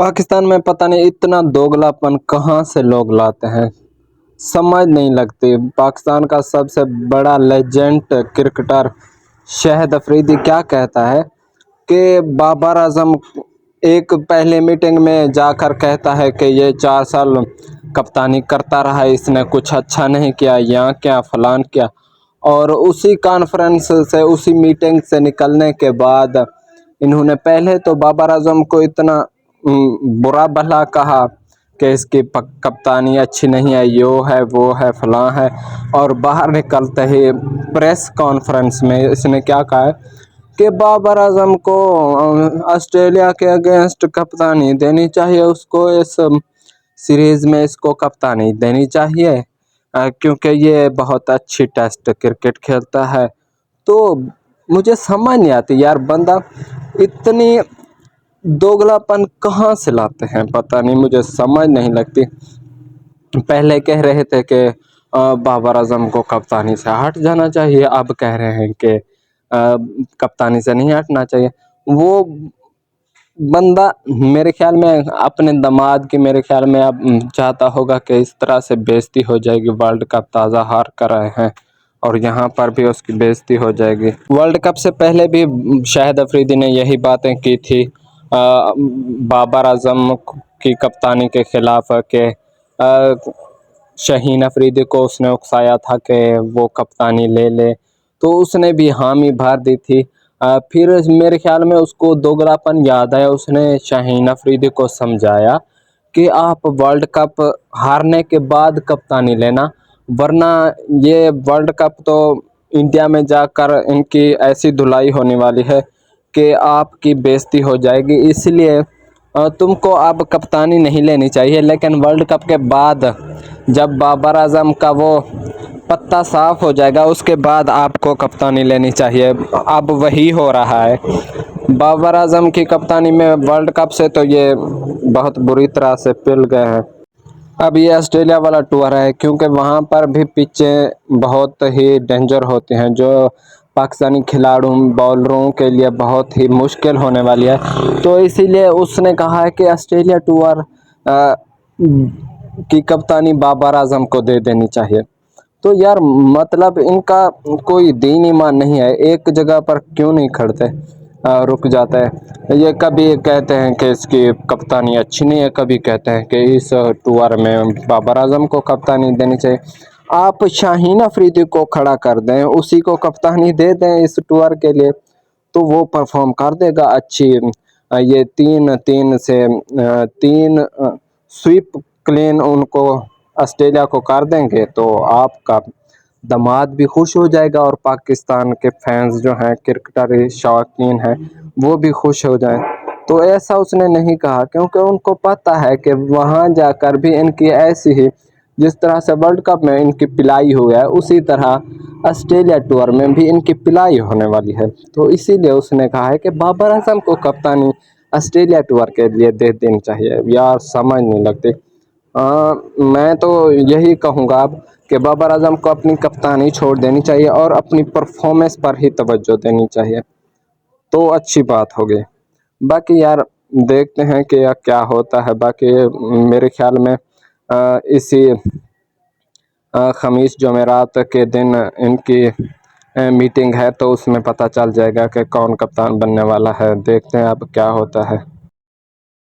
पाकिस्तान में पता नहीं इतना दोगलापन कहाँ से लोग लाते हैं, समझ नहीं लगती। पाकिस्तान का सबसे बड़ा लेजेंड क्रिकेटर शाहिद अफरीदी क्या कहता है कि बाबर आजम एक पहले मीटिंग में जाकर कहता है कि ये 4 साल कप्तानी करता रहा, इसने कुछ अच्छा नहीं किया, यहाँ क्या फलान किया। और उसी कॉन्फ्रेंस से, उसी मीटिंग से निकलने के बाद इन्होंने पहले तो बाबर आजम को इतना बुरा भला कहा कि इसकी कप्तानी अच्छी नहीं है, यो है वो है फलां है। और बाहर निकलते ही प्रेस कॉन्फ्रेंस में इसने क्या कहा है कि बाबर आजम को ऑस्ट्रेलिया के अगेंस्ट कप्तानी देनी चाहिए, उसको इस सीरीज में इसको कप्तानी देनी चाहिए क्योंकि ये बहुत अच्छी टेस्ट क्रिकेट खेलता है। तो मुझे समझ नहीं आती यार, बंदा इतनी दोगलापन कहाँ से लाते हैं, पता नहीं, मुझे समझ नहीं लगती। पहले कह रहे थे कि बाबर आजम को कप्तानी से हट जाना चाहिए, अब कह रहे हैं कि कप्तानी से नहीं हटना चाहिए। वो बंदा मेरे ख्याल में अपने दामाद की, मेरे ख्याल में अब चाहता होगा कि इस तरह से बेइज्जती हो जाएगी, वर्ल्ड कप ताज़ा हार कर आए हैं और यहाँ पर भी उसकी बेइज्जती हो जाएगी। वर्ल्ड कप से पहले भी शाहिद अफरीदी ने यही बातें की थी बाबर आजम की कप्तानी के खिलाफ के शाहीन अफरीदी को उसने उकसाया था कि वो कप्तानी ले ले, तो उसने भी हामी भर दी थी। फिर मेरे ख्याल में उसको दोगलापन याद आया, उसने शाहीन अफरीदी को समझाया कि आप वर्ल्ड कप हारने के बाद कप्तानी लेना, वरना ये वर्ल्ड कप तो इंडिया में जाकर इनकी ऐसी धुलाई होने वाली है कि आपकी बेइज्जती हो जाएगी, इसलिए तुमको अब कप्तानी नहीं लेनी चाहिए। लेकिन वर्ल्ड कप के बाद जब बाबर आजम का वो पत्ता साफ हो जाएगा उसके बाद आपको कप्तानी लेनी चाहिए। अब वही हो रहा है, बाबर आजम की कप्तानी में वर्ल्ड कप से तो ये बहुत बुरी तरह से पिल गए हैं। अब ये ऑस्ट्रेलिया वाला टूर है क्योंकि वहाँ पर भी पिचें बहुत ही डेंजर होती हैं, जो पाकिस्तानी खिलाड़ियों बॉलरों के लिए बहुत ही मुश्किल होने वाली है। तो इसीलिए उसने कहा है कि ऑस्ट्रेलिया टूर की कप्तानी बाबर आजम को दे देनी चाहिए। तो यार मतलब इनका कोई दीन ईमान नहीं है, एक जगह पर क्यों नहीं खड़ते, रुक जाता है। ये कभी कहते हैं कि इसकी कप्तानी अच्छी नहीं है, कभी कहते हैं कि इस टूर में बाबर आजम को कप्तानी देनी चाहिए। आप शाहीन अफरीदी को खड़ा कर दें, उसी को कप्तानी दे दें इस टूर के लिए, तो वो परफॉर्म कर देगा अच्छी। ये तीन स्वीप क्लीन उनको ऑस्ट्रेलिया को कर देंगे तो आपका दामाद भी खुश हो जाएगा और पाकिस्तान के फैंस जो हैं, क्रिकेटर शौकीन हैं, वो भी खुश हो जाएं। तो ऐसा उसने नहीं कहा क्योंकि उनको पता है कि वहाँ जाकर भी इनकी ऐसी ही, जिस तरह से वर्ल्ड कप में इनकी पिलाई हुई है, उसी तरह ऑस्ट्रेलिया टूर में भी इनकी पिलाई होने वाली है। तो इसीलिए उसने कहा है कि बाबर आजम को कप्तानी ऑस्ट्रेलिया टूर के लिए दे देनी चाहिए। यार समझ नहीं लगती। मैं तो यही कहूँगा अब कि बाबर आजम को अपनी कप्तानी छोड़ देनी चाहिए और अपनी परफॉर्मेंस पर ही तवज्जो देनी चाहिए, तो अच्छी बात होगी। बाकी यार देखते हैं कि क्या होता है। बाकी मेरे ख्याल में इसी खमीस जुमेरात के दिन इनकी मीटिंग है, तो उसमें पता चल जाएगा कि कौन कप्तान बनने वाला है। देखते हैं अब क्या होता है।